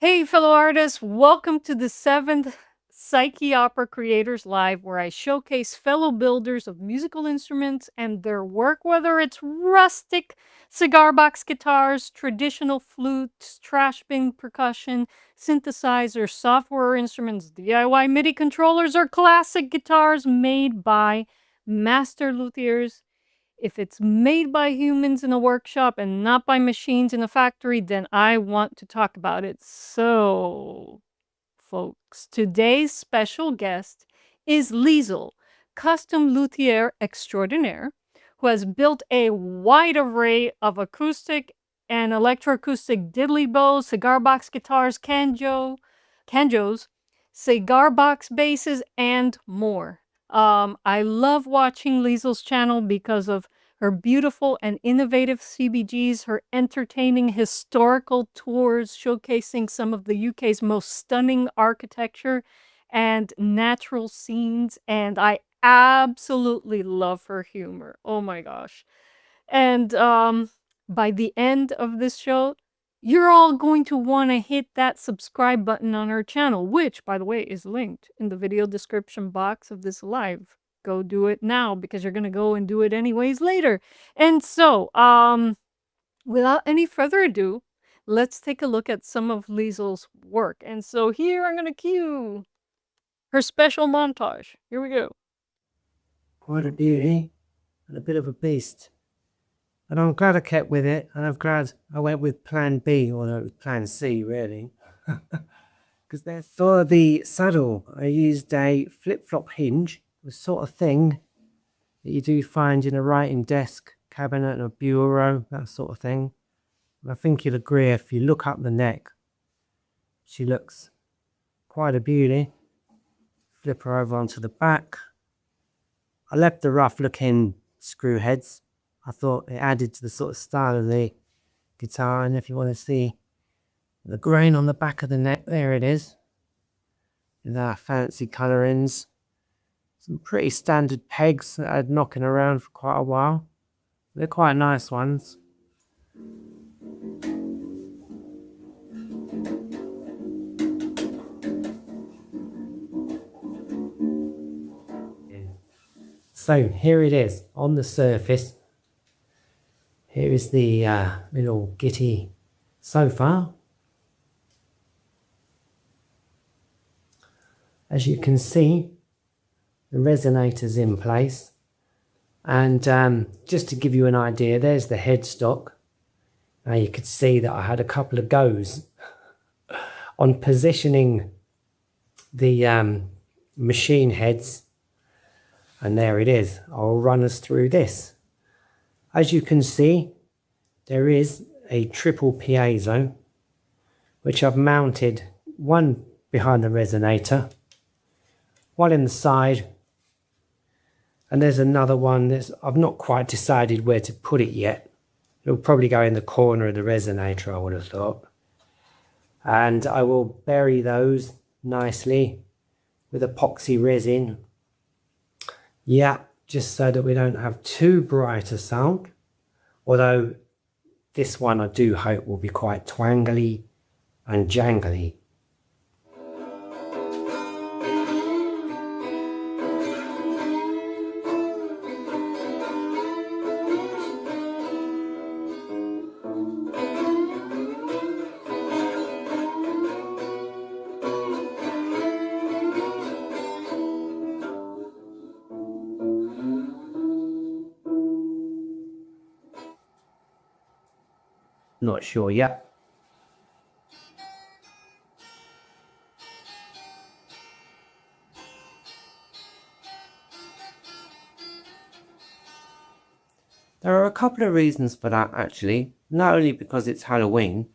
Hey, fellow artists, welcome to the 7th Psycheopera Creators Live, where I showcase fellow builders of musical instruments and their work, whether it's rustic cigar box guitars, traditional flutes, trash bin percussion, synthesizers, software instruments, DIY MIDI controllers, or classic guitars made by master luthiers. If it's made by humans in a workshop and not by machines in a factory, then I want to talk about it. So, folks, today's special guest is Liesl, custom luthier extraordinaire, who has built a wide array of acoustic and electroacoustic diddley bows, cigar box guitars, canjos, cigar box basses, and more. I love watching Liesl's channel because of her beautiful and innovative CBGs, her entertaining historical tours showcasing some of the UK's most stunning architecture and natural scenes, and I absolutely love her humor. Oh my gosh. And by the end of this show, you're all going to want to hit that subscribe button on our channel, which, by the way, is linked in the video description box of this live. Go do it now because you're going to go and do it anyways later. And so, without any further ado, let's take a look at some of Liesl's work. And so here I'm going to cue her special montage. Here we go. Quite a beauty and a bit of a beast. And I'm glad I kept with it, and I'm glad I went with plan B, although it was plan C really. Because then for the saddle, I used a flip-flop hinge, the sort of thing that you do find in a writing desk, cabinet and a bureau, that sort of thing. And I think you'll agree if you look up the neck, she looks quite a beauty. Flip her over onto the back. I left the rough looking screw heads. I thought it added to the sort of style of the guitar, and if you want to see the grain on the back of the neck, there it is. With our fancy colourings. Some pretty standard pegs that I had knocking around for quite a while. They're quite nice ones. So here it is on the surface. Here is the little gitty sofa. As you can see, the resonator's in place. And just to give you an idea, there's the headstock. Now you could see that I had a couple of goes on positioning the machine heads. And there it is. I'll run us through this. As you can see, there is a triple piezo, which I've mounted one behind the resonator, one in the side, and there's another one that's I've not quite decided where to put it yet. It'll probably go in the corner of the resonator, I would have thought. And I will bury those nicely with epoxy resin. Yeah, just so that we don't have too bright a sound. Although this one I do hope will be quite twangly and jangly. Not sure yet. There are a couple of reasons for that actually. Not only because it's Halloween,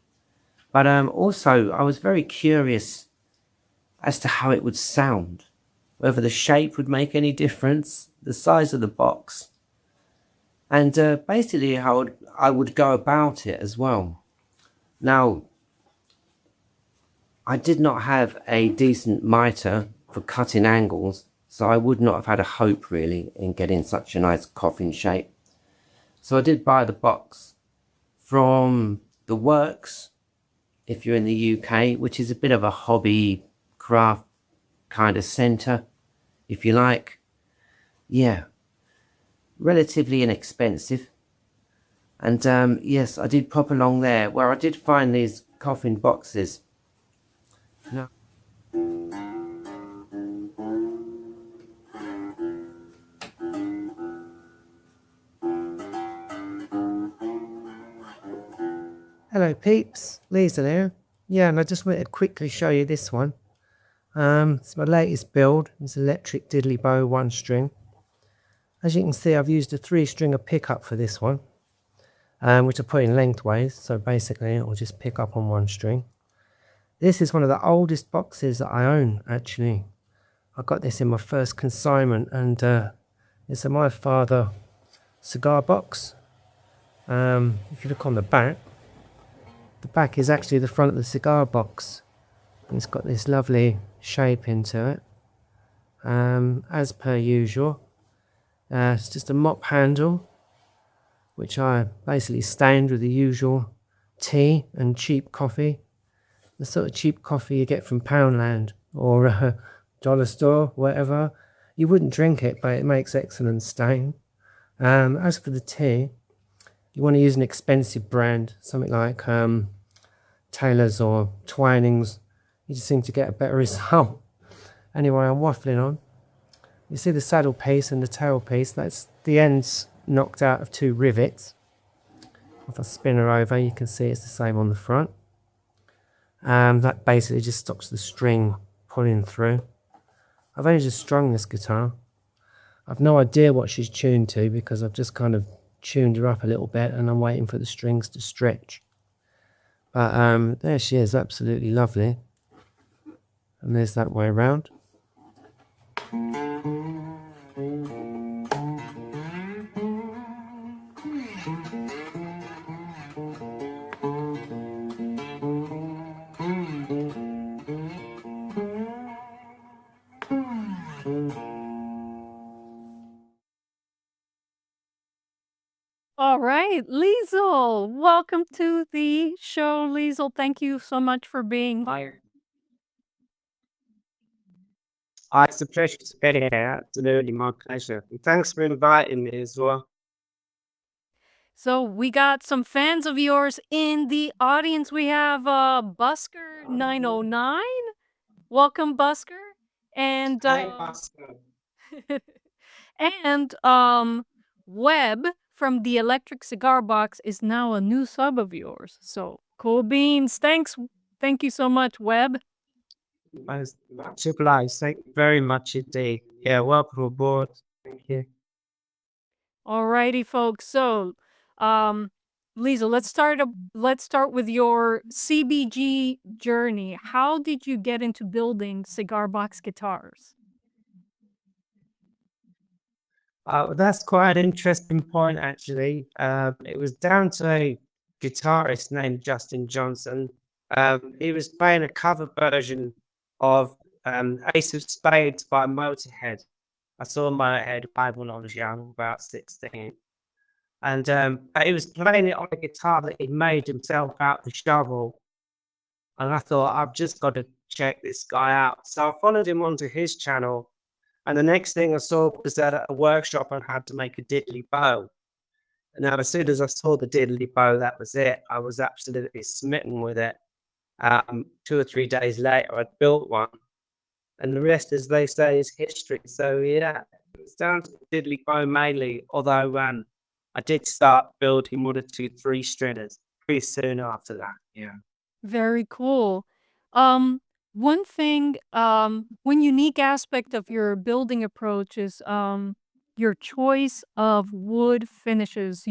but also I was very curious as to how it would sound. whether the shape would make any difference, the size of the box, and basically how I would go about it as well. Now, I did not have a decent mitre for cutting angles, so I would not have had a hope really in getting such a nice coffin shape. So I did buy the box from the Works, if you're in the UK, which is a bit of a hobby craft kind of centre, if you like. Yeah, relatively inexpensive. And yes, I did pop along there where I did find these coffin boxes. Now, hello peeps, Liesl here. Yeah, and I just wanted to quickly show you this one. It's my latest build. It's electric diddley bow 1 string. As you can see, I've used a 3-stringer pickup for this one, which I put in lengthways, so basically it will just pick up on 1 string. This is one of the oldest boxes that I own, actually. I got this in my first consignment, and it's a My Father cigar box. If you look on the back is actually the front of the cigar box. And it's got this lovely shape into it, as per usual. It's just a mop handle, which I basically stained with the usual tea and cheap coffee. The sort of cheap coffee you get from Poundland or dollar store, whatever. You wouldn't drink it, but it makes excellent stain. As for the tea, you want to use an expensive brand, something like Taylor's or Twinings. You just seem to get a better result. Anyway, I'm waffling on. You see the saddle piece and the tail piece, that's the ends knocked out of 2 rivets. If I spin her over, you can see it's the same on the front. That basically just stops the string pulling through. I've only just strung this guitar. I've no idea what she's tuned to because I've just kind of tuned her up a little bit and I'm waiting for the strings to stretch. But there she is, absolutely lovely. And there's that way around. All right, Liesl, welcome to the show, Liesl. Thank you so much for being here. It's a pleasure to be here. Absolutely my pleasure. And thanks for inviting me as well. So we got some fans of yours in the audience. We have Busker 909. Welcome, Busker. And Hey, Pastor. and Webb from the Electric Cigar Box is now a new sub of yours. So cool beans. Thank you so much, Webb. Much obliged. Thank you very much indeed. Yeah, welcome aboard. Thank you. Alrighty, folks. So, Lisa, let's start with your CBG journey. How did you get into building cigar box guitars? That's quite an interesting point, actually. It was down to a guitarist named Justin Johnson. He was playing a cover version of Ace of Spades by Motorhead. I saw Motorhead live when I was young, about 16. And he was playing it on a guitar that he made himself out of the shovel. And I thought, I've just got to check this guy out. So I followed him onto his channel. And the next thing I saw was that at a workshop I had to make a diddley bow. And now, as soon as I saw the diddley bow, that was it. I was absolutely smitten with it. 2 or 3 days later, I'd built one. And the rest, as they say, is history. So, yeah, it was down to the diddley bow mainly. Although I did start building 1 or 2 3-stringers pretty soon after that. Yeah. Very cool. One thing, one unique aspect of your building approach is your choice of wood finishes.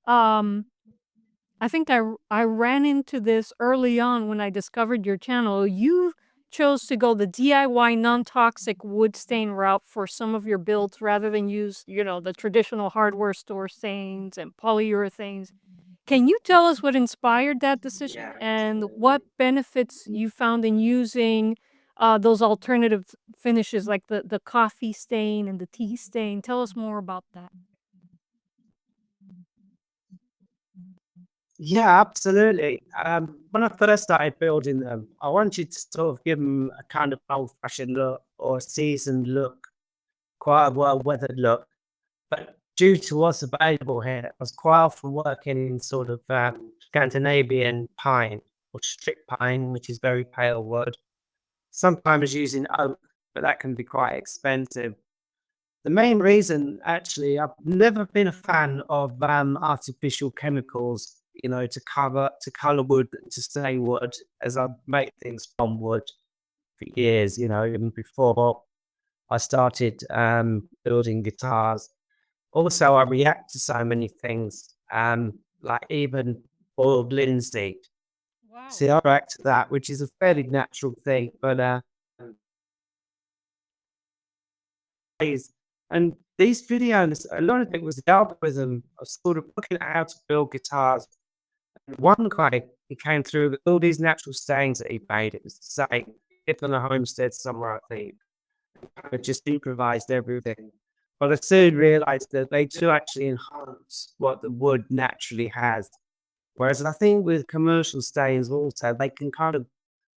Um, I think I ran into this early on when I discovered your channel. chose to go the DIY non-toxic wood stain route for some of your builds rather than use, the traditional hardware store stains and polyurethanes. Can you tell us what inspired that decision Yeah, and what absolutely. benefits you found in using those alternative finishes like the coffee stain and the tea stain? Tell us more about that. Yeah, absolutely. When I first started building them, I wanted to sort of give them a kind of old-fashioned look or a seasoned look, quite a well-weathered look. But due to what's available here, I was quite often working in sort of Scandinavian pine or strip pine, which is very pale wood. Sometimes using oak, but that can be quite expensive. The main reason, actually, I've never been a fan of artificial chemicals, to color wood, to stain wood, as I make things from wood for years, even before I started building guitars. Also, I react to so many things, like even boiled linseed. Wow. See, I react to that, which is a fairly natural thing, but and these videos, a lot of it was the algorithm of sort of looking at how to build guitars. And one guy, he came through with all these natural sayings that he made. It was saying, if on a homestead somewhere, I think, but just improvised everything. But I soon realized that they do actually enhance what the wood naturally has. Whereas I think with commercial stains also, they can kind of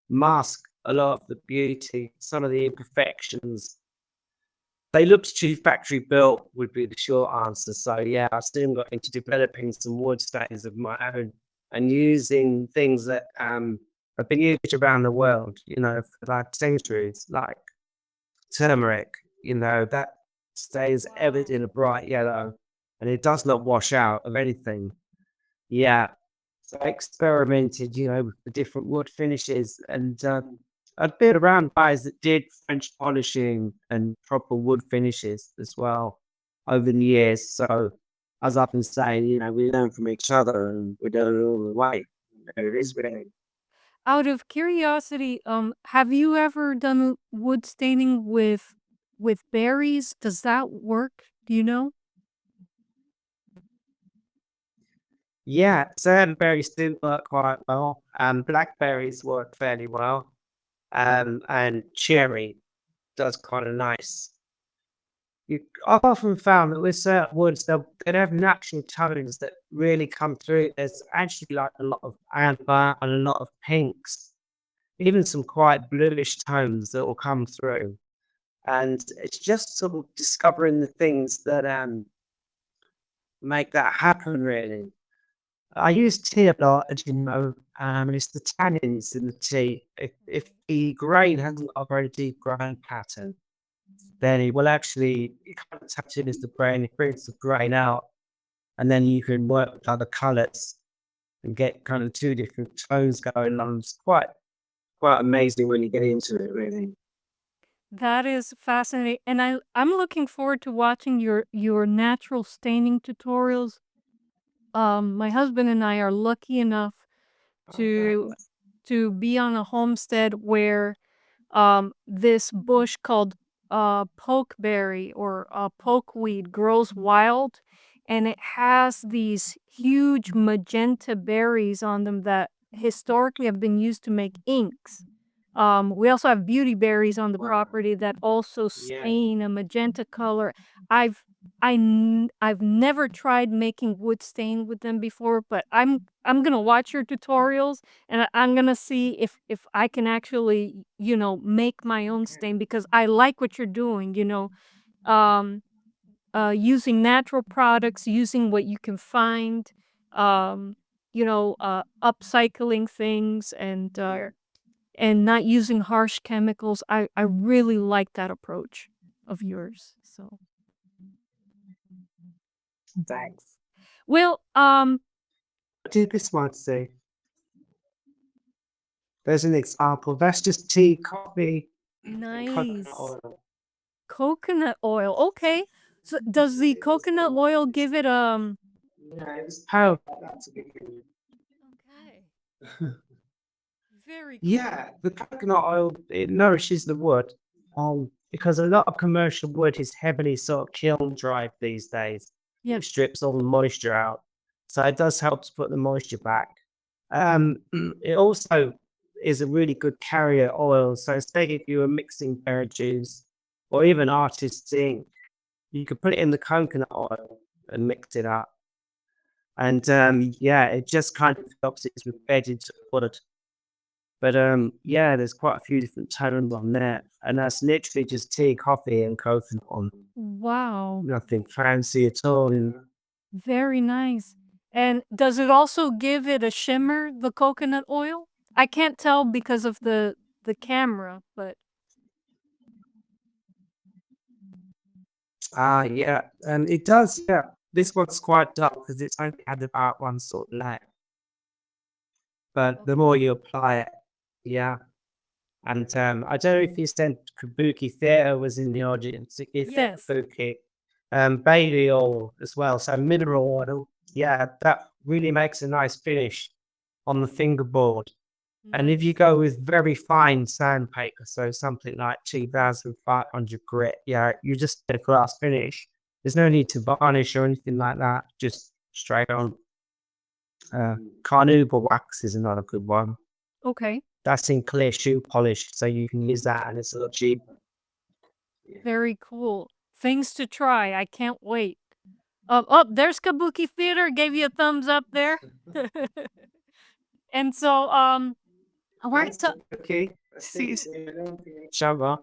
mask a lot of the beauty, some of the imperfections. They looked too factory built would be the short answer. So yeah, I still got into developing some wood stains of my own and using things that have been used around the world, for like centuries, like turmeric, that stays ever Wow. in a bright yellow and it does not wash out of anything. Yeah. So I experimented, with the different wood finishes and I'd been around guys that did French polishing and proper wood finishes as well over the years. So as I've been saying, we learn from each other and we learn all the way. It is really. Out of curiosity, have you ever done wood staining with berries? Does that work? Do you know? Yeah, certain berries do work quite well. Blackberries work fairly well. And cherry does kind of nice. I've often found that with certain woods, they'll have natural tones that really come through. There's actually like a lot of amber and a lot of pinks, even some quite bluish tones that will come through. And it's just sort of discovering the things that make that happen, really. I use tea a lot, as you know, and it's the tannins in the tea. If the grain hasn't got a very deep grain pattern, then it will actually it kind of taps in as the grain, it brings the grain out, and then you can work with other colours and get kind of two different tones going on. It's quite amazing when you get into it, really. That is fascinating, and I'm looking forward to watching your natural staining tutorials. My husband and I are lucky enough Oh, to thanks. be on a homestead where this bush called pokeberry or pokeweed grows wild, and it has these huge magenta berries on them that historically have been used to make inks. We also have beauty berries on the Wow. property that also Yeah. stain a magenta color. I've I've never tried making wood stain with them before, but I'm gonna watch your tutorials and I'm gonna see if I can actually, make my own stain because I like what you're doing, um, using natural products, using what you can find, upcycling things and not using harsh chemicals. I really like that approach of yours. So, Thanks. well, What did this one say? There's an example. That's just tea, coffee, and coconut nice. oil. Coconut oil. Okay. So does the It was coconut oil give it yeah, it was powerful. That's a good Okay. Very cool. Yeah, the coconut oil, it nourishes the wood. Because a lot of commercial wood is heavily sort of kiln dried these days. Yeah. It strips all the moisture out. So it does help to put the moisture back. It also is a really good carrier oil. So say if you were mixing pear juice or even artist's ink, you could put it in the coconut oil and mix it up. And yeah, it just kind of helps it to bed into the wood. But yeah, there's quite a few different tones on there, and that's literally just tea, coffee, and coconut on. Wow. Nothing fancy at all. Very nice. And does it also give it a shimmer, the coconut oil? I can't tell because of the camera, but Yeah, and it does. Yeah, this one's quite dark because it's only had about one sort of light. But the more you apply it, yeah. And I don't know if you said Kabuki Theatre was in the audience. It's yes. Kabuki. Baby oil as well. So mineral oil. Yeah, that really makes a nice finish on the fingerboard. And if you go with very fine sandpaper, so something like 2,500 grit, yeah, you just get a glass finish. There's no need to varnish or anything like that. Just straight on. Carnauba wax is another good one. Okay. That's in clear shoe polish, so you can use that, and it's a lot cheaper. Very cool. Things to try. I can't wait. Oh, there's Kabuki Theater. Gave you a thumbs up there. And so, I wanted to Okay. Shabba.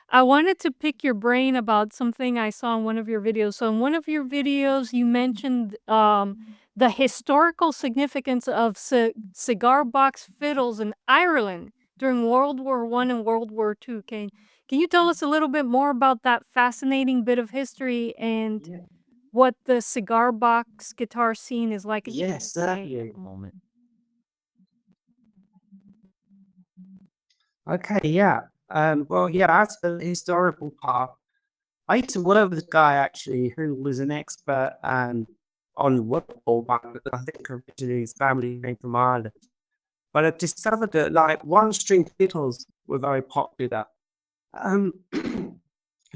I wanted to pick your brain about something I saw in one of your videos. So in one of your videos, you mentioned the historical significance of cigar box fiddles in Ireland during World War One and World War Two. Can you tell us a little bit more about that fascinating bit of history and what the cigar box guitar scene is like in the Yes, UK certainly. at the moment? Okay, yeah. Well, yeah, that's the historical part. I used to work with a guy actually who was an expert on football, but I think originally his family came from Ireland. But I discovered that like one string fiddles were very popular. Um,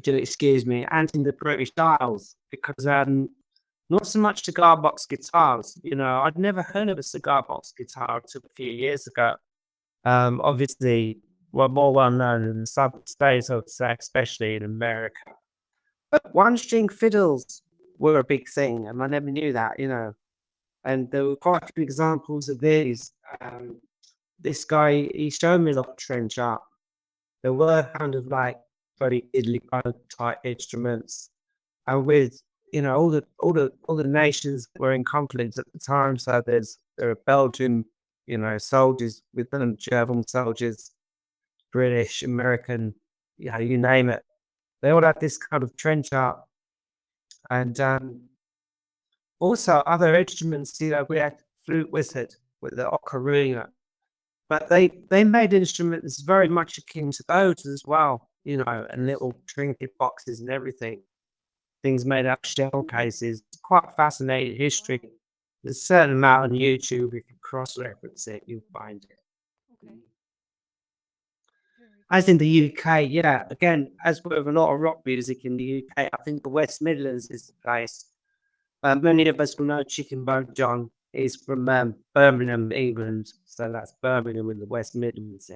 excuse me, and in the British Isles because not so much cigar box guitars. I'd never heard of a cigar box guitar until a few years ago. Obviously, were more well known in the Southern states, I would say, especially in America. But one string fiddles were a big thing, and I never knew that. And there were quite a few examples of these. This guy, he showed me a lot of trench art. There were kind of like very diddly type instruments, and with all the nations were in conflict at the time. So there are Belgian, soldiers with them, German soldiers, British, American, you name it. They all had this kind of trench art, and also other instruments. We had flute wizard with the ocarina, but they made instruments very much akin to those as well. And little trinket boxes and everything. Things made up shell cases. It's quite a fascinating history. There's a certain amount on YouTube. If you cross-reference it, you'll find it. Okay. As in the UK, yeah. Again, as with a lot of rock music in the UK, I think the West Midlands is the place. Many of us will know Chicken Bone John is from Birmingham, England. So that's Birmingham in the West Midlands.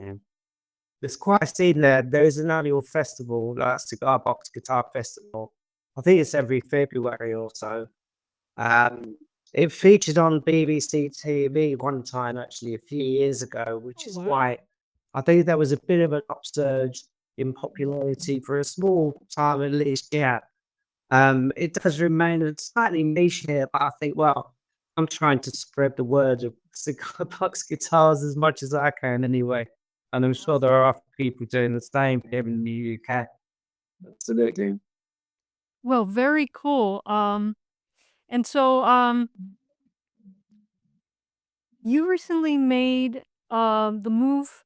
There's quite a scene there. There is an annual festival, like Cigar Box Guitar Festival. I think it's every February or so. It featured on BBC TV one time, actually, a few years ago, which is why I think there was a bit of an upsurge in popularity for a small time at least. Yeah. It does remain a slightly niche here, but I think, well, I'm trying to spread the word of cigar box guitars as much as I can anyway. And I'm sure there are other people doing the same here in the UK. Absolutely. Well, very cool. And so you recently made the move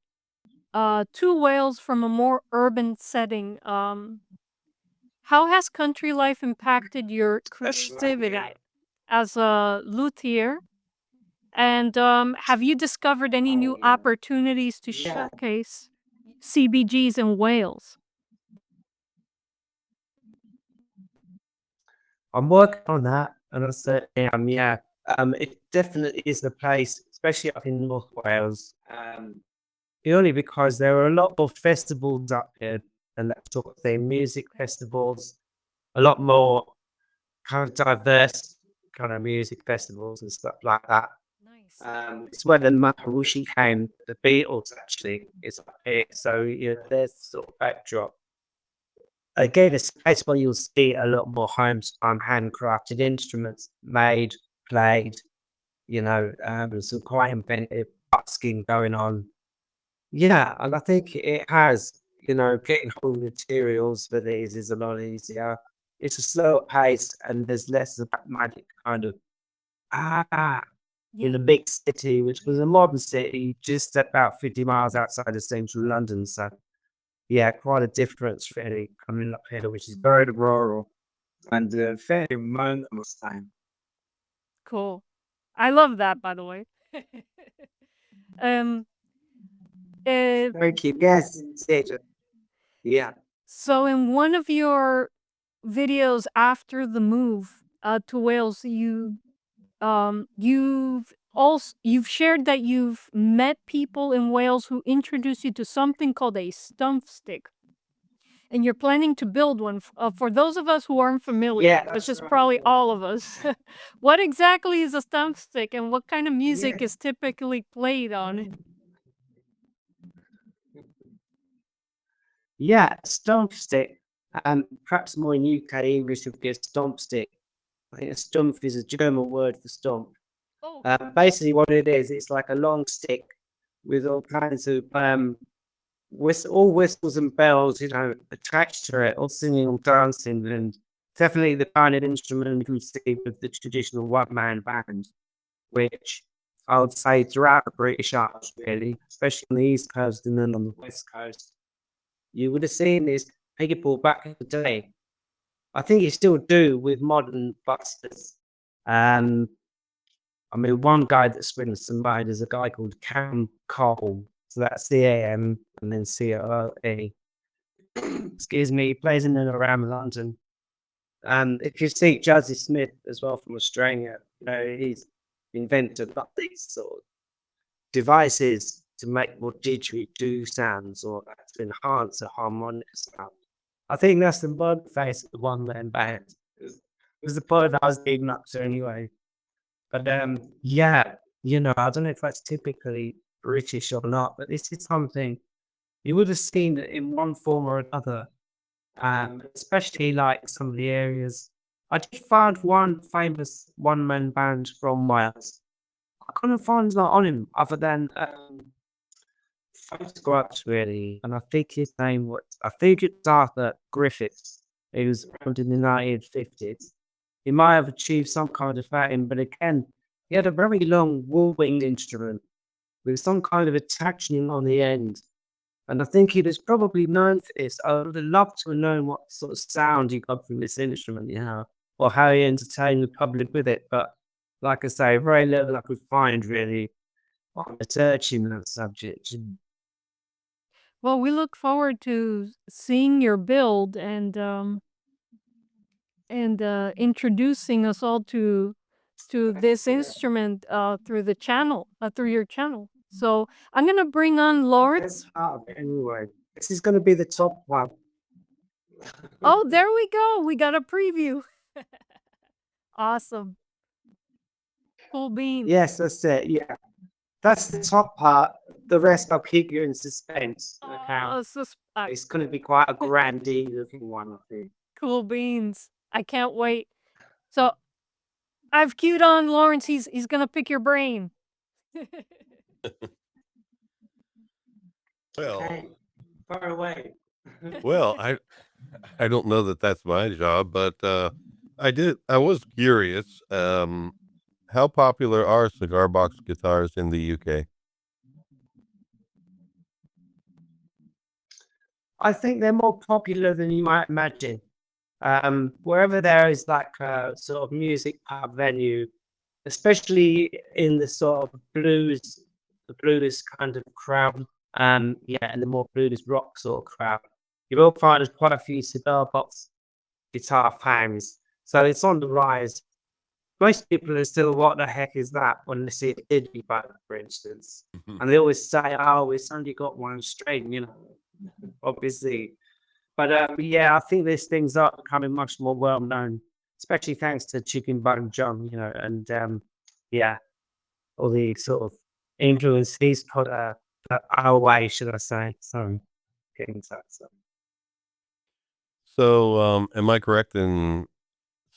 to Wales from a more urban setting. How has country life impacted your creativity as a luthier? And have you discovered any new opportunities to showcase CBGs in Wales? I'm working on that, and I certainly am. Yeah, it definitely is the place, especially up in North Wales. Purely because there are a lot more festivals up here, and that sort of thing, music festivals, a lot more kind of diverse kind of music festivals and stuff like that. Nice. It's where the Maharushi came, the Beatles actually is up here. So yeah, there's sort of backdrop. Again, it's a place where you'll see a lot more homes handcrafted instruments made, played, there's some quite inventive busking going on. Yeah, and I think it has, getting hold of materials for these is a lot easier. It's a slower pace and there's less of that magic kind of in Yeah. a big city, which was a modern city just about 50 miles outside of central London. So yeah, quite a difference really coming up here, which is very rural and fairly remote, I must say. Cool. I love that, by the way. um, uh, Thank you. Yes, yeah. so in one of your videos after the move to Wales, you've shared that you've met people in Wales who introduced you to something called a stump stick, and you're planning to build one. For those of us who aren't familiar, Yeah, which that's is right. probably all of us, what exactly is a stump stick, and what kind of music Yeah. is typically played on it? Yeah, stomp stick. Perhaps more in UK English would be a stomp stick. I think a stump is a German word for stomp. Oh, Basically, what it is, it's like a long stick with all kinds of all whistles and bells, attached to it, all singing, all dancing, and definitely the kind of instrument you see with the traditional one-man band, which I would say throughout the British Isles, really, especially on the East Coast and then on the West Coast, you would have seen this people back in the day. I think you still do with modern busters. Um, I mean, one guy that springs to mind is a guy called Cam Cole. So that's CAM and then COE. Excuse me, he plays in and around London. And if you see Jazzy Smith as well from Australia, he's invented like these sort of devices to make more didgeridoo sounds or to enhance a harmonic sound. I think that's the mud face of the one man band. It was the part that I was leading up to anyway. But yeah, I don't know if that's typically British or not, but this is something you would have seen it in one form or another. Especially like some of the areas. I did find one famous one man band from Wales. I couldn't find that on him other than photographs really, and I think his name was it's Arthur Griffiths. He was around in the 1950s. He might have achieved some kind of fame, but again, he had a very long wool-winged instrument with some kind of attachment on the end. And I think he was probably known for this. I would have loved to have known what sort of sound he got from this instrument, or how he entertained the public with it. But like I say, very little I could find really on researching that subject. well, we look forward to seeing your build and introducing us all to this instrument through the channel, through your channel. So I'm gonna bring on That's Lawrence. part of it anyway. This is going to be the top one. Oh, there we go. We got a preview. Awesome. Cool beans. Yes, that's it. Yeah, that's the top part. The rest I'll keep you in suspense. Okay, it's going to be quite a grandy looking one, I think. cool beans. I can't wait. So I've queued on Lawrence. He's gonna pick your brain. Well, Okay, far away. well, I don't know that that's my job, but I was curious. How popular are cigar box guitars in the UK? I think they're more popular than you might imagine. Wherever there is like a sort of music pub venue, especially in the sort of blues, the blues kind of crowd, yeah, and the more blues rock sort of crowd. You will find there's quite a few cigar box guitar fans, so it's on the rise. Most people are still, what the heck is that, when they see a diddley button, for instance, and they always say, "Oh, it's only got one string," you know, obviously. But yeah, I think these things are becoming much more well known, especially thanks to Chicken Bone John, you know, and yeah, all the sort of influence he's put our way, should I say? Sorry, getting that. So. So, am I correct in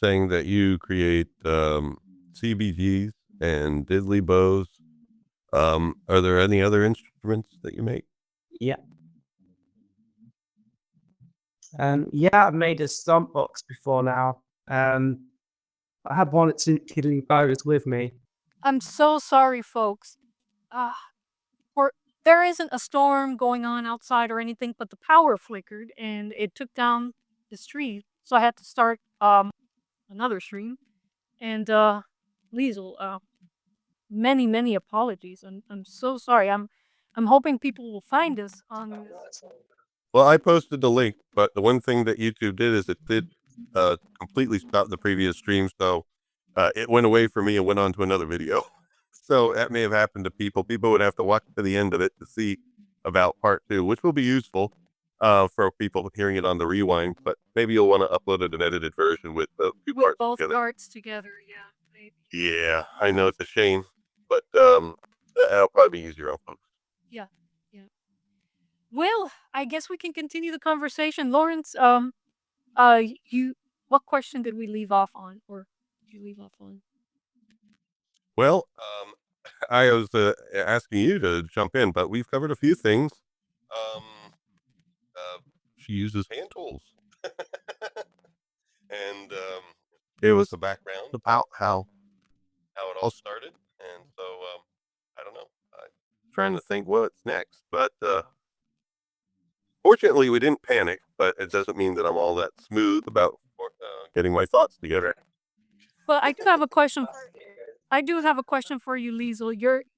saying that you create CBGs and diddley bows? Are there any other instruments that you make? Yeah. Yeah, I've made a stomp box before now. I have one or two kiddly bows with me. I'm so sorry, folks. Uh, for there isn't a storm going on outside or anything, but the power flickered and it took down the stream. So I had to start another stream. And Liesl, many apologies. I'm so sorry. I'm hoping people will find us on this. Well, I posted the link, but the one thing that YouTube did is it did completely stop the previous stream, so it went away for me and went on to another video. So that may have happened to people. People would have to watch to the end of it to see about part 2, which will be useful for people hearing it on the rewind. But maybe you'll want to upload it an edited version with the two With parts both together. parts together, yeah. Maybe. Yeah, I know it's a shame, but that'll probably be easier on folks. Yeah, yeah. Well, I guess we can continue the conversation. Lawrence, you what question did we leave off on? Or did you leave off on? Well, I was asking you to jump in, but we've covered a few things. Um, she uses hand tools, and gave us a background about how it all started. And so I don't know. I'm trying to think what's next, but fortunately, we didn't panic. But it doesn't mean that I'm all that smooth about getting my thoughts together. But I do have a question. I do have a question for you, Liesl.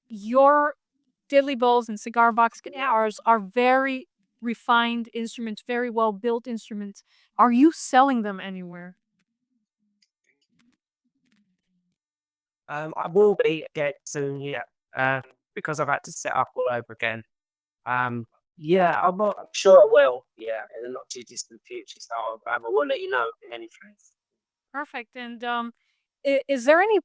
Your diddley bowls and cigar box guitars are very refined instruments, very well built instruments. Are you selling them anywhere? I will be again soon, yeah, because I've had to set up all over again. Yeah, I'm sure I will. Yeah, in the not too distant future. So I will let you know in any case. Perfect. And is there any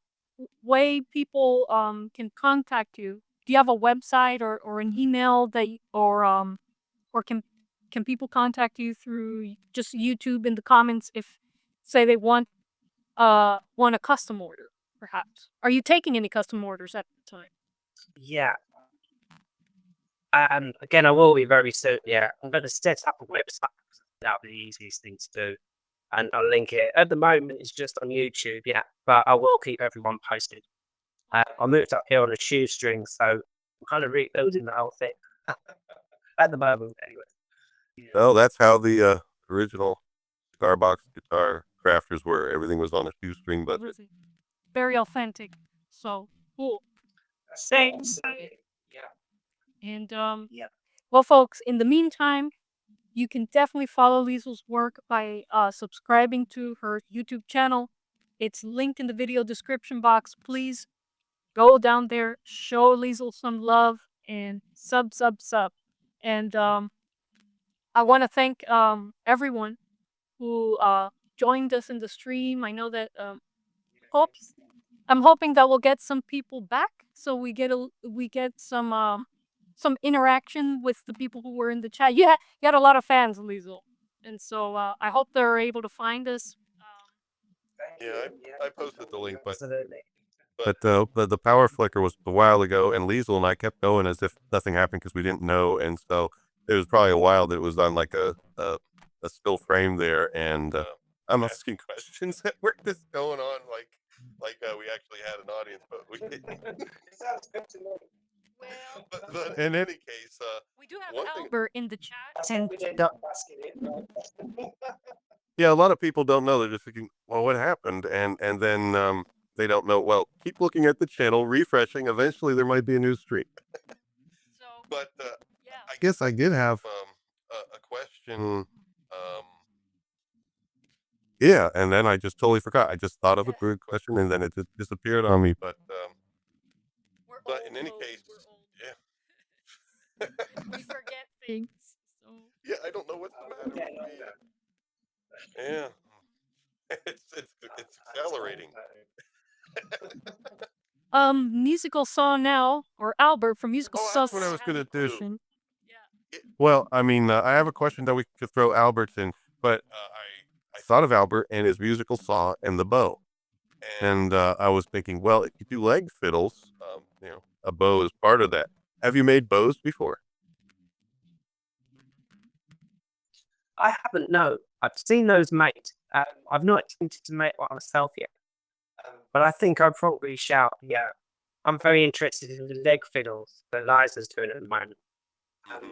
way people can contact you? Do you have a website or an email that or can people contact you through just YouTube in the comments if say they want a custom order perhaps? Are you taking any custom orders at the time? Yeah. Again, I will be very soon. Yeah, I'm going to set up a website. That'll be the easiest thing to do, and I'll link it. At the moment, it's just on YouTube. Yeah, but I will keep everyone posted. I moved up here on a shoestring, so I'm kind of rebuilding the whole thing at the moment. Anyway. Well, that's how the original Cigar Box Guitar crafters were. Everything was on a shoestring budget. Everything. Very authentic. So cool. Same. Yeah. And Yeah. well, folks, in the meantime, you can definitely follow Liesl's work by subscribing to her YouTube channel. It's linked in the video description box. Please go down there, show Liesl some love, and sub. And I want to thank everyone who joined us in the stream. I know that hopes I'm hoping that we'll get some people back, so we get some interaction with the people who were in the chat. You had a lot of fans, Liesl, and so I hope they're able to find us. Yeah, I posted the link, but Absolutely. the power flicker was a while ago, and Liesl and I kept going as if nothing happened because we didn't know, and so it was probably a while that it was on like a still frame there, and I'm asking questions that were just going on like we actually had an audience, but we didn't. Sounds good to me. Well, But in any case, we do have one thing. Albert in the chat. Yeah, a lot of people don't know. They're just thinking, "Well, what happened?" And then they don't know. Well, keep looking at the channel, refreshing. Eventually, there might be a new stream. But I guess I did have a question. Yeah, and then I just totally forgot. I just thought of a good question, and then it just disappeared on me. But in any case, yeah, We forget things. So yeah, I don't know what's the matter with me. Yeah, it's accelerating. Musical Saw now, or Albert from Musical Oh, Saw. that's what I was has gonna a do. question. Well, I mean, I have a question that we could throw Albert in, but I thought of Albert and his musical saw and the bow, and I was thinking, well, if you do leg fiddles, a bow is part of that. Have you made bows before? I haven't, no. I've seen those made. I've not attempted to make one myself yet. But I think I'd probably shout, yeah. I'm very interested in the leg fiddles that Liza's doing at the moment.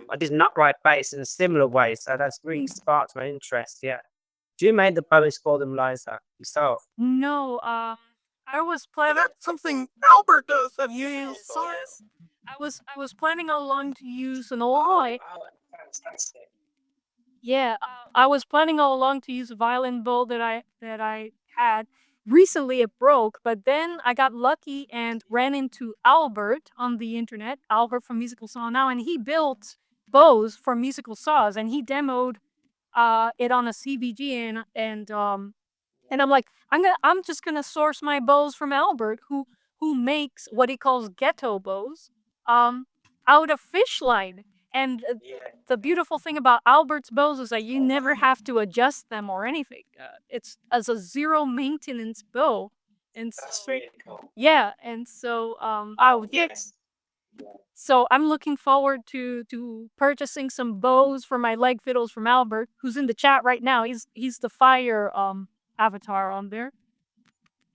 I did an upright bass in a similar way, so that's really sparked my interest, yeah. Do you make the bows for them, Liza, yourself? No, I was planning. That's something Albert does. Have you saw this? I was planning all along to use an old. Oh, fantastic. Yeah, I was planning all along to use a violin bow that I had. Recently it broke, but then I got lucky and ran into Albert on the internet, Albert from Musical Saw Now, and he built bows for musical saws, and he demoed it on a CVG, and I'm like, I'm just gonna source my bows from Albert, who makes what he calls ghetto bows, um, out of fish line. And the beautiful thing about Albert's bows is that you never have to adjust them or anything. It's as a zero maintenance bow, and Cool. yeah, and so so I'm looking forward to purchasing some bows for my leg fiddles from Albert, who's in the chat right now. He's the fire avatar on there.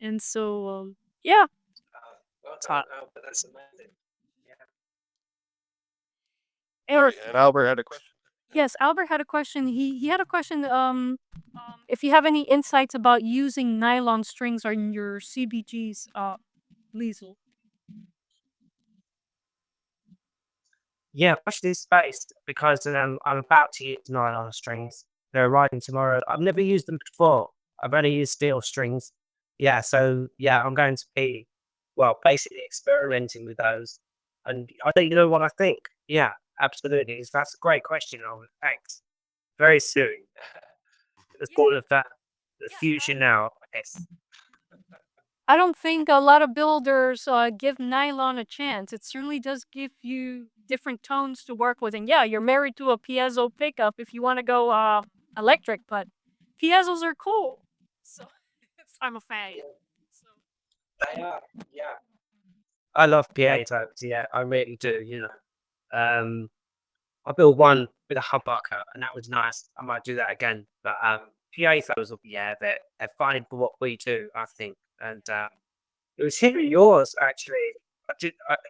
And so yeah. Well done, Albert, that's amazing. Eric, And Albert had a question. yes, Albert had a question. He had a question if you have any insights about using nylon strings on your CBGs, Liesl. Yeah, watch this space because I'm about to use nylon strings. They're arriving tomorrow. I've never used them before. I've only used steel strings. Yeah, so yeah, I'm going to be, well, basically experimenting with those. And I think you know what I think. Yeah, absolutely. That's a great question, Owen. Thanks. Very soon. It's all of that. The future now, I guess. I don't think a lot of builders give nylon a chance. It certainly does give you different tones to work with. And yeah, you're married to a piezo pickup if you want to go electric, but piezos are cool. So I'm a fan. So. They are, yeah. I love piezos, yeah, I really do, you know. I built one with a humbucker and that was nice. I might do that again. But piezos, yeah, they're fine for what we do, I think. And it was hearing yours actually.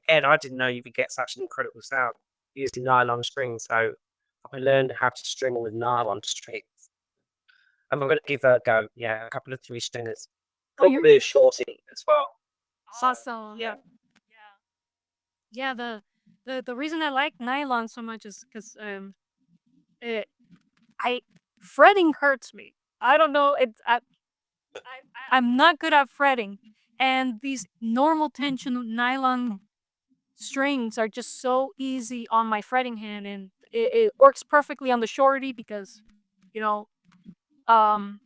I didn't know you could get such an incredible sound using nylon strings. So I learned how to string with nylon strings. And I'm gonna give that a go. Yeah, a couple of 3 stringers. Probably a shorty as well. Awesome. Yeah. Yeah, the reason I like nylon so much is because it I fretting hurts me. I don't know. I'm not good at fretting, and these normal tension nylon strings are just so easy on my fretting hand, and it works perfectly on the shorty because, you know, um,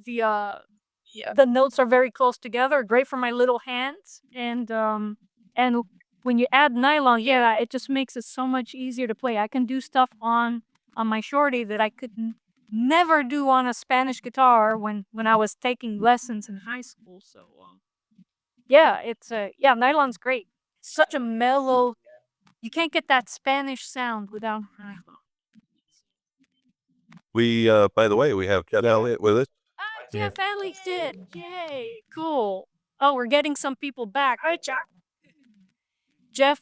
the the notes are very close together, great for my little hands, and when you add nylon, yeah, it just makes it so much easier to play. I can do stuff on my shorty that I could never do on a Spanish guitar when I was taking lessons in high school. So yeah, it's yeah, nylon's great. Such a mellow. You can't get that Spanish sound without nylon. We, by the way, we have Jeff Elliott with us. Jeff Elliott did. Yay, cool. Oh, we're getting some people back. Hi, Jeff. Jeff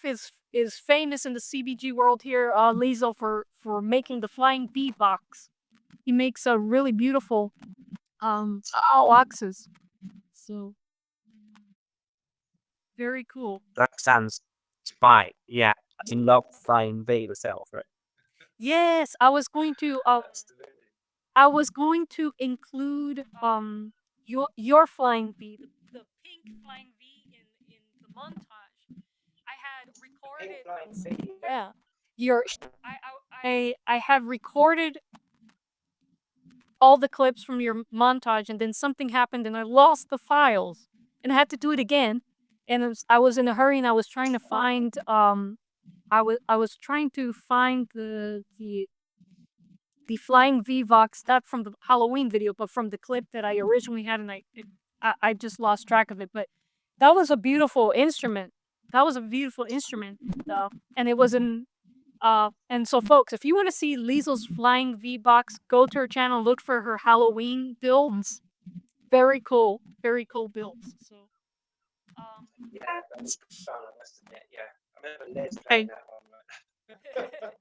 is famous in the CBG world here, Liesl, for making the flying bee box. He makes a really beautiful boxes. So very cool. That sounds spy. Yeah, I love flying V myself, right? Yes, I was going to include your flying V, the pink flying V in the montage. I had recorded. Yeah, your I have recorded all the clips from your montage, and then something happened, and I lost the files, and I had to do it again. And I was in a hurry, and I was trying to find I was trying to find the flying V-Vox, not from the Halloween video, but from the clip that I originally had, and I just lost track of it. But that was a beautiful instrument. That was a beautiful instrument, though, and it was an and so folks, if you want to see Liesl's flying V-Box, go to her channel, look for her Halloween builds. Very cool builds. So, Yeah, that's fun, I must admit. Yeah, I remember Les hey. playing that one. Right?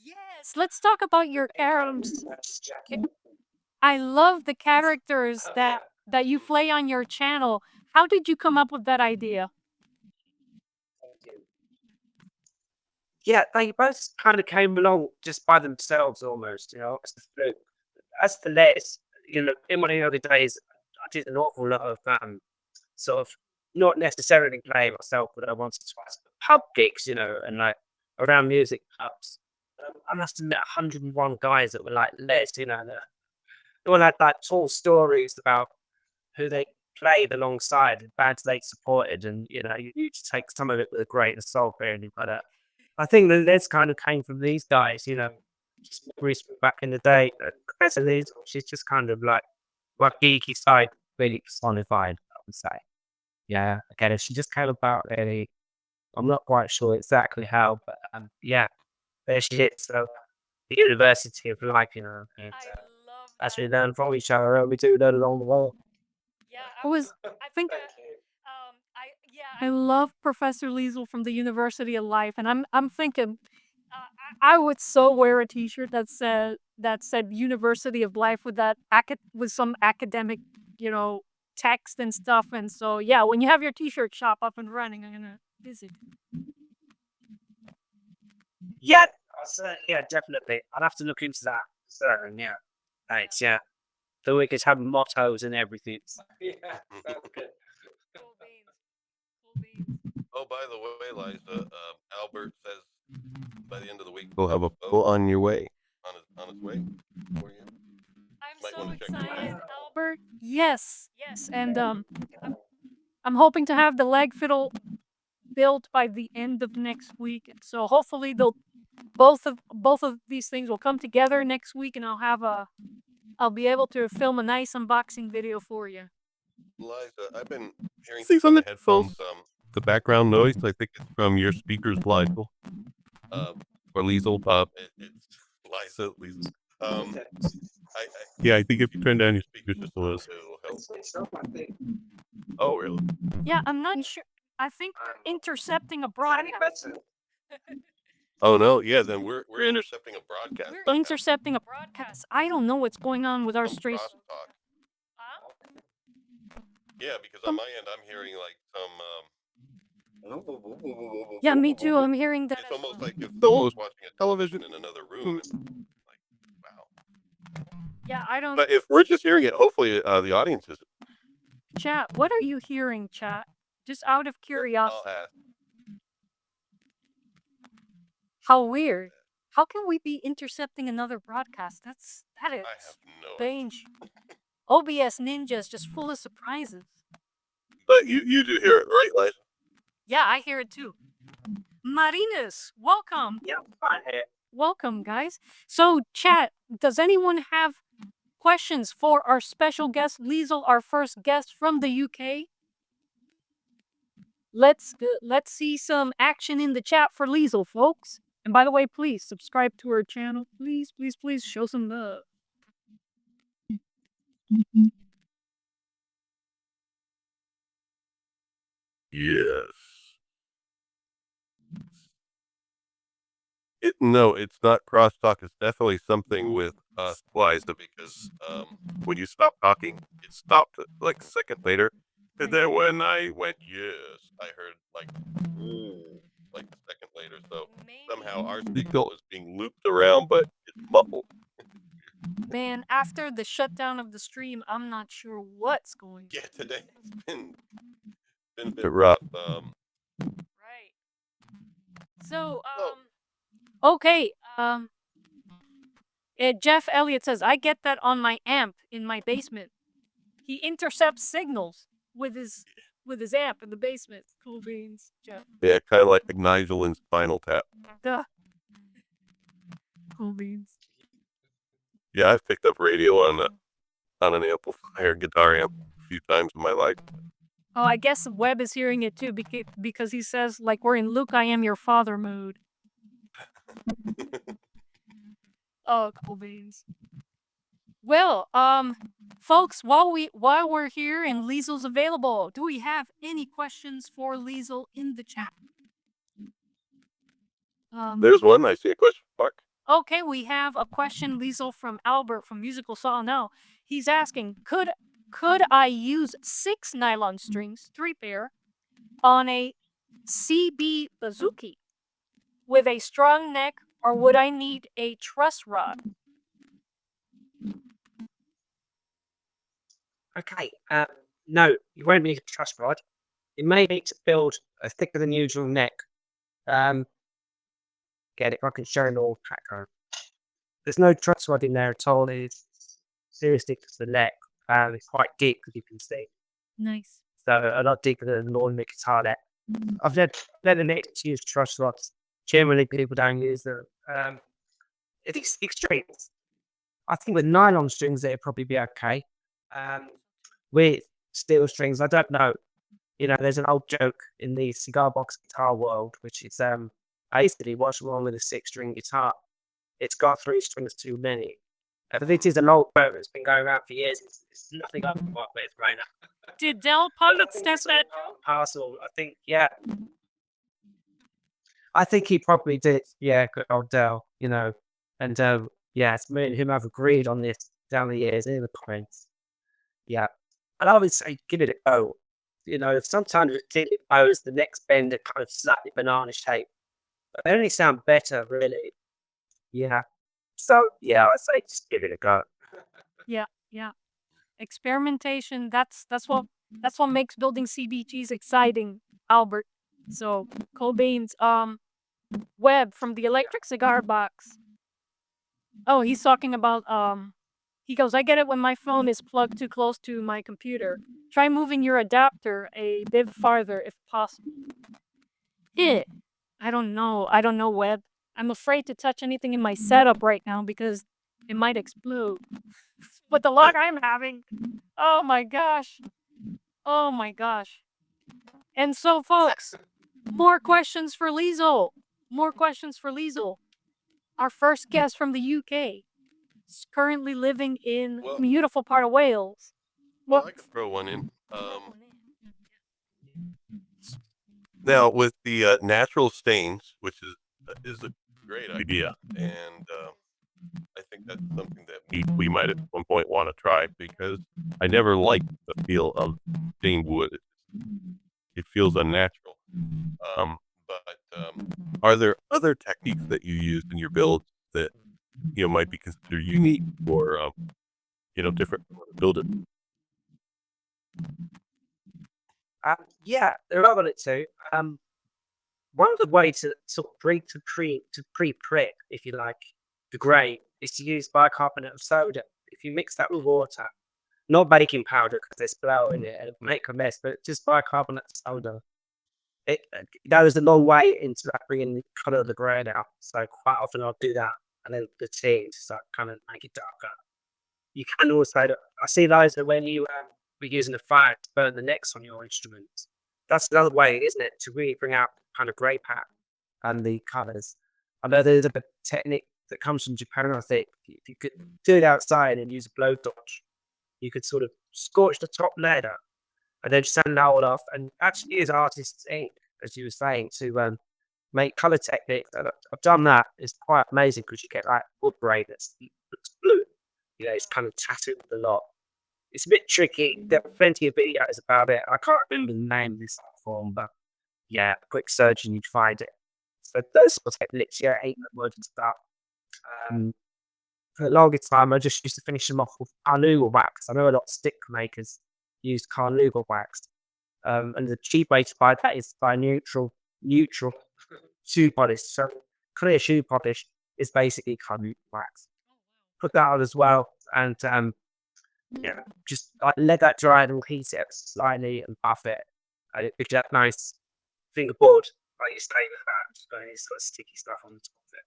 Yes, let's talk about your characters. I love the characters that you play on your channel. How did you come up with that idea? Yeah, they both kind of came along just by themselves almost, you know. As for Les, you know, in my early days, I did an awful lot of sort of not necessarily playing myself, but I once or twice pub gigs, you know, and like around music pubs. I must have met 101 guys that were like Les, you know, they all had like tall stories about who they played alongside and bands they supported, and you know, you just take some of it with a grain of salt, really. But I think that this kind of came from these guys, you know, just recently back in the day. Chris and these, she's just kind of like my geeky side really personified, I would say. Yeah, again, she just came about really. I'm not quite sure exactly how, but yeah, there she is. So the University of Life, you know, and, I love as we that. learn from each other, and we do that along the way. Yeah, I think I love Professor Liesl from the University of Life, and I'm thinking I would so wear a T-shirt that said University of Life with with some academic, you know, text and stuff. And so yeah, when you have your T-shirt shop up and running, I'm gonna visit. Yeah, yeah, definitely. I'd have to look into that. Certain, yeah. Right, yeah. The we could have mottos and everything. Yeah, sounds good. Cool beans. Cool beans. Oh, by the way, Liza, Albert says by the end of the week we'll have a boat on your way, on its way for you. I'm Might so wanna check it excited, out. Albert. Yes, yes, and I'm hoping to have the leg fiddle built by the end of next week. And so hopefully they'll both of these things will come together next week, and I'll be able to film a nice unboxing video for you. Liza, I've been hearing See from the something headphones, the background noise. I think it's from your speakers, Liesl, or Liesl. It's Liza. Yeah, I think if you turn down your speakers just a little bit, it'll help. Oh, really? Yeah, I'm not sure. I think they're intercepting a broadcast. Oh no, yeah. Then we're intercepting a broadcast. We're intercepting a broadcast. I don't know what's going on with our Some stream. crosstalk. Yeah, because on my end, I'm hearing like some. Yeah, me too. I'm hearing that. It's almost like if someone was watching a television in another room. Like, wow. Yeah, I don't. But if we're just hearing it, hopefully the audience is. Chat, what are you hearing, chat? Just out of curiosity. I'll ask. How weird. How can we be intercepting another broadcast? That is I have no strange. OBS Ninja is just full of surprises. But you do hear it, right, Liza? Yeah, I hear it too. Marinas, welcome. Yeah, fine here. Welcome, guys. So, chat, does anyone have questions for our special guest, Liesl, our first guest from the UK? Let's see some action in the chat for Liesl, folks. And by the way, please subscribe to her channel. Please, please, please show some love. Yes. No, it's not crosstalk. It's definitely something with Liza, because when you stop talking, it stopped like a second later, And then when I went, yes, I heard like a second later. So somehow our signal is being looped around, but it's muffled. Man, after the shutdown of the stream, I'm not sure what's going on. Yeah, today it's been a bit rough. Right. So, okay. Jeff Elliott says, I get that on my amp in my basement. He intercepts signals with his amp in the basement. Cool beans, Jeff. Yeah, kind of like Nigel in Spinal Tap. Duh. Cool beans. Yeah, I've picked up radio on an amplifier, guitar amp, a few times in my life. Oh, I guess Webb is hearing it too because he says, like, we're in Luke, I am your father mode. Oh, cool beans. Well, folks, while we're here and Liesl's available, do we have any questions for Liesl in the chat? There's one. I see a question mark. Okay, we have a question, Liesl, from Albert from Musical Saw Now. He's asking, could I use 6 nylon strings, 3 pair, on a CB bazooki with a strong neck, or would I need a truss rod? Okay. No, you won't need a truss rod. You may need to build a thicker than usual neck. Get it? I can show you all track code. There's no truss rod in there at all. It's seriously just the neck. It's quite deep, as you can see. Nice. So a lot deeper than a normal guitar neck. I've never needed to use truss rods. Generally, people don't use them. It's extremes. I think with nylon strings, it'd probably be okay. With steel strings, I don't know. You know, there's an old joke in the cigar box guitar world, which is basically what's wrong with a 6-string guitar. It's got 3 strings too many. This is an old joke that's been going around for years. It's nothing I can work with right now. Did Del Pilots test that? Parcel, I think, yeah. I think he probably did. Yeah, good old Del, you know. And yeah, it's me and him have agreed on this down the years in the comments. Yeah. And I would say give it a go. You know, sometimes it bows the next bend are kind of slightly banana shape. But they only sound better, really. Yeah. So yeah, I'd say just give it a go. Yeah. Experimentation, that's what makes building CBGs exciting, Albert. So Cobain's Webb from the Electric Cigar Box. Oh, he's talking about he goes, I get it when my phone is plugged too close to my computer. Try moving your adapter a bit farther if possible. I don't know, Webb. I'm afraid to touch anything in my setup right now because it might explode. But the luck I'm having, oh my gosh. And so, folks, more questions for Liesl. Our first guest from the UK is currently living in a beautiful part of Wales. Well, I could throw one in. Now with the natural stains, which is a great idea, and I think that's something that we might at one point want to try because I never liked the feel of stained wood. It feels unnatural. But are there other techniques that you use in your builds that might be considered unique or different build it? Yeah, there are other too. One of the ways to sort of pre-prep, if you like, the grey is to use bicarbonate of soda. If you mix that with water, not baking powder because there's flour in it and it'll make a mess, but just bicarbonate of soda. It goes a long way into bringing the colour of the grey out. So quite often I'll do that, and then the tea to kind of make it darker. You can also, I see those that when you were using a fire to burn the necks on your instruments. That's another way, isn't it, to really bring out kind of grey pattern and the colours. I know there's a technique that comes from Japan, I think. If you could do it outside and use a blow torch, you could sort of scorch the top layer and then sand that all off and actually use artist's ink, as you were saying, to make colour techniques. And I've done that. It's quite amazing because you get like wood grain that looks blue. You know, it's kind of tattooed a lot. It's a bit tricky. There are plenty of videos about it. I can't remember the name of this platform, but yeah, quick search and you'd find it. So those sort of techniques, yeah, 8-note and stuff. For the longest time, I just used to finish them off with carnauba wax. I know a lot of stick makers use carnauba wax. And the cheap way to buy that is by neutral shoe polish. So clear shoe polish is basically carnauba wax. Put that on as well, and yeah, just like let that dry and heat it slightly and buff it, and it gives that nice fingerboard. Like you stay with that, and it's got sticky stuff on the top of it,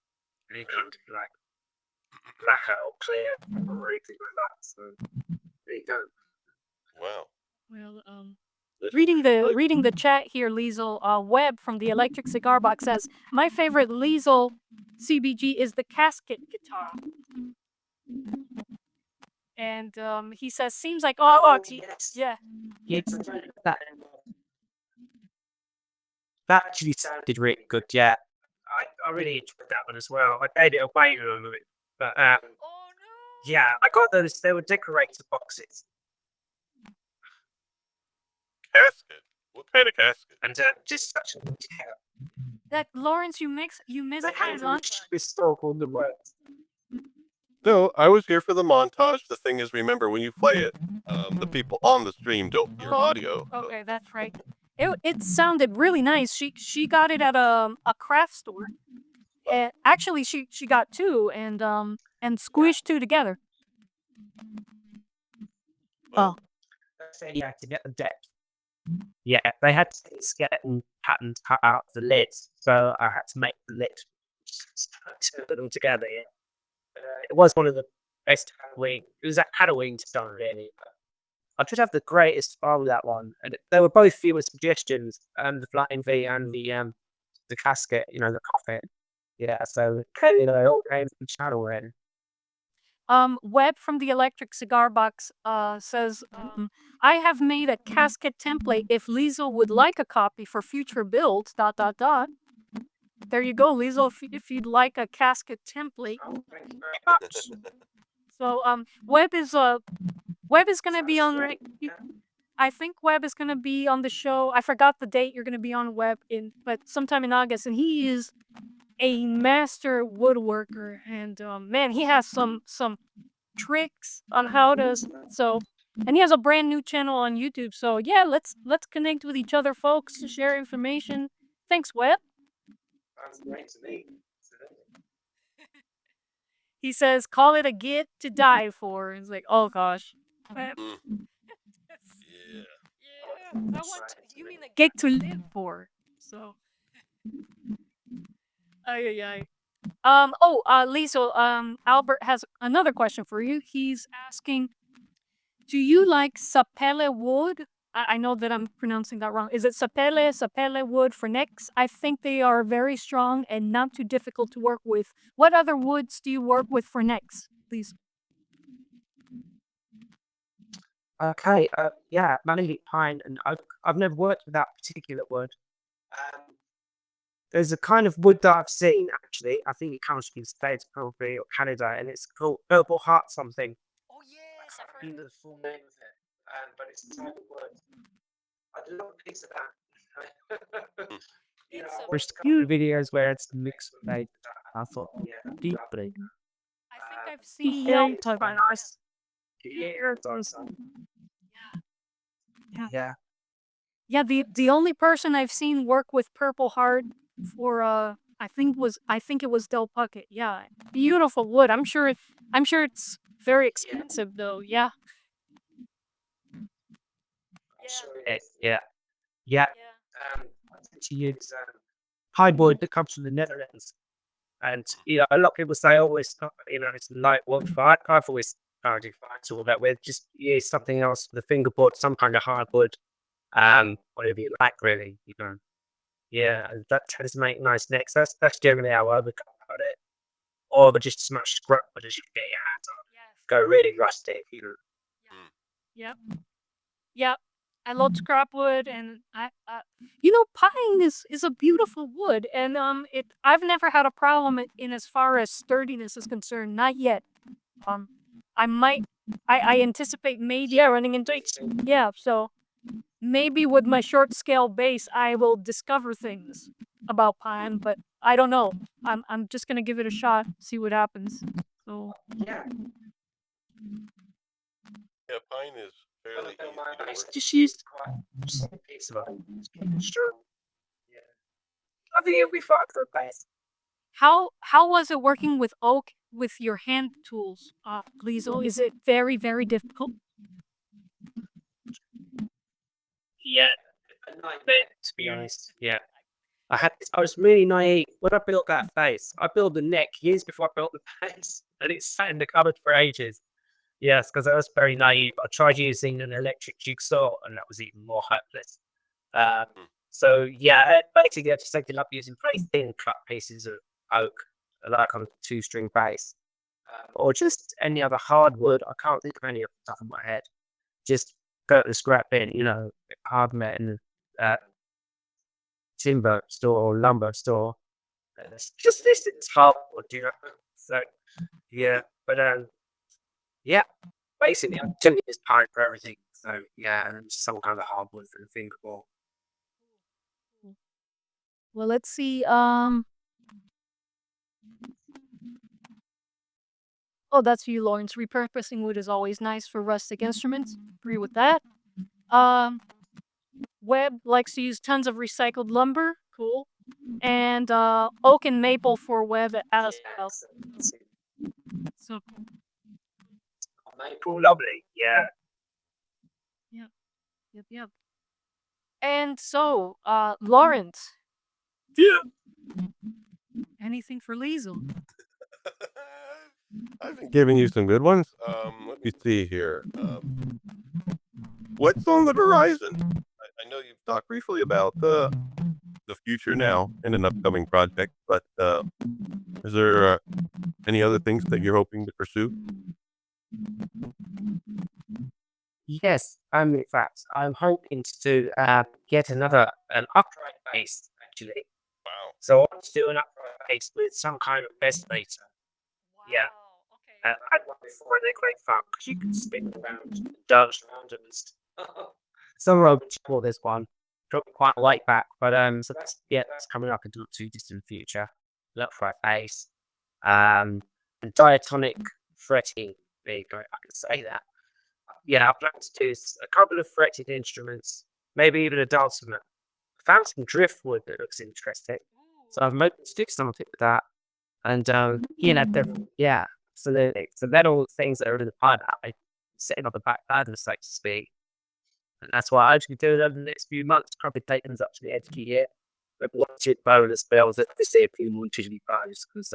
and you can't do like black or clear or anything like that. So there you go. Wow. Well, reading the chat here, Liesl, Webb from the Electric Cigar Box says, my favorite Liesl CBG is the casket guitar. And he says, seems like yes. yeah. Yes, that actually sounded really good. Yeah, I really enjoyed that one as well. I gave it away a little bit, but Oh no. yeah, I got those. They were decorator boxes, Casket. What kind of casket? and just such a That Lawrence, you missed my lunch. historical the words. No, I was here for the montage. The thing is, remember, when you play it, the people on the stream don't hear audio. so- Okay, that's right. It sounded really nice. She got it at a craft store. And actually, she got two and squished two together. Well, Yeah, to get the depth. Yeah, they had to get skeleton patterns cut out of the lids, so I had to make the lid to put them together. Yeah. It was one of the best Halloween. It was a Halloween style, really. I did have the greatest fun with that one, and they were both viewer suggestions, the Flying V and the casket, the coffin. Yeah, so clearly they all came from the channel in. Webb from the Electric Cigar Box says, I have made a casket template if Liesl would like a copy for future builds, ... There you go, Liesl, if you'd like a casket template. Oh, thank you very much. So, Webb is gonna be on, I think Webb is gonna be on the show. I forgot the date you're gonna be on, Webb, but sometime in August, and he is a master woodworker, and man, he has some tricks on how to and he has a brand new channel on YouTube. So yeah, let's connect with each other, folks, to share information. Thanks, Webb. Sounds great to me. He says, "Call it a git to die for." It's like, oh gosh. Webb. Mm. Yeah, you mean a gig to live for? So. Ay. Liesl, Albert has another question for you. He's asking, do you like sapele wood? I know that I'm pronouncing that wrong. Is it sapele wood for necks? I think they are very strong and not too difficult to work with. What other woods do you work with for necks, please? Okay, yeah, mainly pine and oak. I've never worked with that particular wood. There's a kind of wood that I've seen, actually. I think it comes from the States, probably, or Canada, and it's called Purple Heart something. Oh yes, I can't remember the full name of it, but it's a type of wood. I do not think of that. There's a few videos where it's mixed with like, I thought, yeah, deeply. I think I've seen Yeah, Yelp it's talk quite about nice. Yeah, it's awesome. Yeah. Yeah, the only person I've seen work with Purple Heart for I think it was Del Puckett. Yeah, beautiful wood. I'm sure it's very expensive though. Yeah. Yeah. I think she uses high wood that comes from the Netherlands. And, a lot of people say, oh, it's not, it's light wood fight. I've always found it fine to all that with. Just use something else, the fingerboard, some kind of hardwood. Whatever you like, really, Yeah, that tends to make nice necks. That's generally how I would go about it. Or but just as much scrap wood as you can get your hands on. Yes. Go really rustic, Yep. Yep. I love scrap wood, and pine is a beautiful wood, and I've never had a problem in as far as sturdiness is concerned. Not yet. I might I anticipate maybe running into yeah, so maybe with my short scale bass I will discover things about pine, but I don't know. I'm just gonna give it a shot, see what happens. So Yeah. Yeah, pine is fairly easy to work. Just used quite a piece of it. Sure. Yeah. I think it'll be fun for a bass. how was it working with oak with your hand tools, Liesl? Is it very, very difficult? Yeah. A nightmare, to be honest. Yeah. I was really naive when I built that bass. I built the neck years before I built the bass, and it's sat in the cupboard for ages. Yes, because I was very naive. I tried using an electric jigsaw, and that was even more hopeless. Hmm. So yeah, basically I just ended up using very thin cut pieces of oak, like on a 2-string bass, or just any other hardwood. I can't think of any off the top of my head. Just go to the scrap bin, hard metal, uh, timber store or lumber store. And it's just this it's hardwood, So yeah, but yeah, basically I'm tending this pine for everything. So yeah, and just some kind of hardwood for the fingerboard. Well, let's see. Oh, that's for you, Lawrence. Repurposing wood is always nice for rustic instruments. Agree with that. Um, Webb likes to use tons of recycled lumber. Cool. And oak and maple for Webb as well. So Cool, lovely. Yeah. yeah, yep. And so, Lawrence, Yeah. anything for Liesl? I've been giving you some good ones. Let me see here. What's on the horizon? I know you've talked briefly about the future now in an upcoming project, but is there any other things that you're hoping to pursue? Yes, in fact, I'm hoping to get an upright bass actually. Wow. So I want to do an upright bass with some kind of resonator. Yeah. I had one before and they're great fun because you can spin around, and dance around it and stuff. Some robots for this one. Took quite a white back, but so that's coming up in the not too distant future. An upright bass. And diatonic fretting. There you go, I can say that. Yeah, I plan to do a couple of fretted instruments, maybe even a dance instrument. I found some driftwood that looks interesting, so I'm hoping to do something with that. And yeah, absolutely. So they're all things that are in the pipeline, sitting on the back burner, so to speak. And that's what I actually do over the next few months. Probably taking us up to the end of the year. But watch it bonus bills at the CPU more Disney Pros because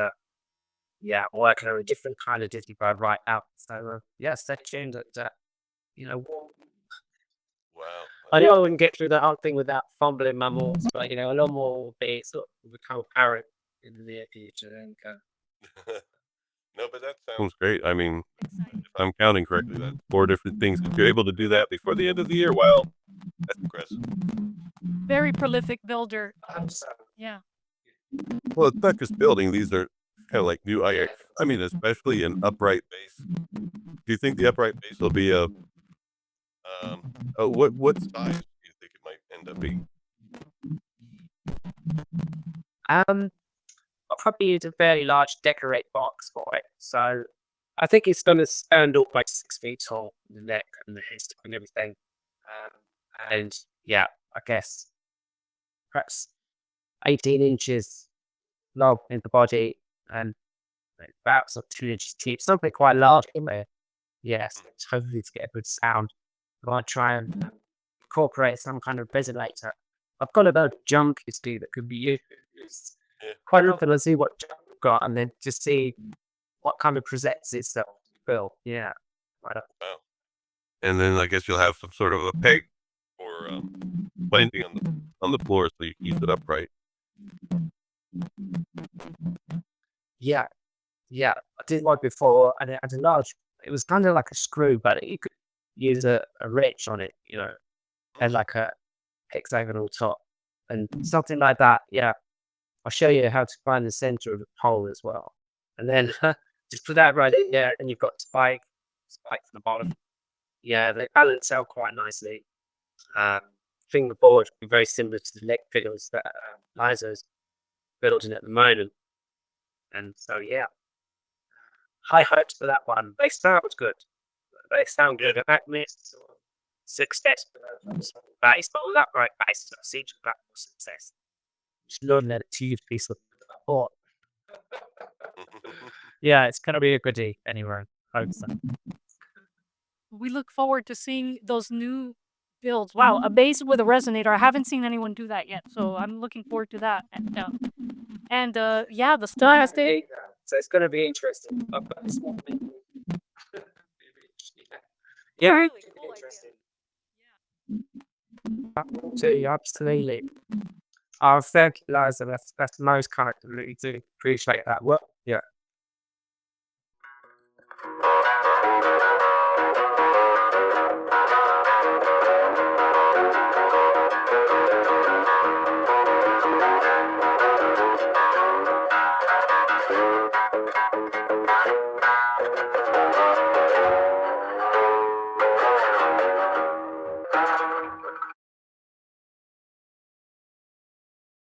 yeah, I'm working on a different kind of Disney Pro right now. So yeah, stay tuned. Wow. Wow. I know I wouldn't get through the whole thing without fumbling my moves, but a lot more will be sort of become apparent in the near future. And No, but that sounds great. I mean, if I'm counting correctly, that's 4 different things. If you're able to do that before the end of the year, wow, that's impressive. Very prolific builder. so, Yeah. Well, it's not just building; these are kind of like new. I mean, especially an upright bass. Do you think the upright bass will be a what size do you think it might end up being? I'll probably use a fairly large decorate box for it. So I think it's going to stand up like 6 feet tall, the neck and the head and everything. And yeah, I guess perhaps 18 inches long in the body and about 2 inches deep, something quite large in there. Yes, hopefully to get a good sound. I might try and incorporate some kind of resonator. I've got a bit of junk you see that could be used. Yeah. Quite often I see what junk I've got and then just see what kind of presents itself to Bill. Yeah. Right up. Wow. And then I guess you'll have some sort of a peg or landing on the floor so you can use it upright. Yeah. Yeah. I did one before and it had a large, it was kind of like a screw, but you could use a wrench on it, and like a hexagonal top and something like that. Yeah. I'll show you how to find the center of the pole as well. And then just put that right in there and you've got spike spike from the bottom. Yeah, they balance out quite nicely. I think the board will be very similar to the neck pedals that Liza's building at the moment. And so, yeah, high hopes for that one. They sound good. They sound good. That mix success. But it's not that right. But it's a siege of success. Just learn that it's a huge piece of thought. Yeah, it's going to be a goodie anyway. Hope so. We look forward to seeing those new builds. Wow, a bass with a resonator. I haven't seen anyone do that yet, so I'm looking forward to that. And yeah, the style. So it's going to be interesting. Yeah, interesting. Absolutely. Thank you, Liza. That's the most kind of really do appreciate that. Well, yeah.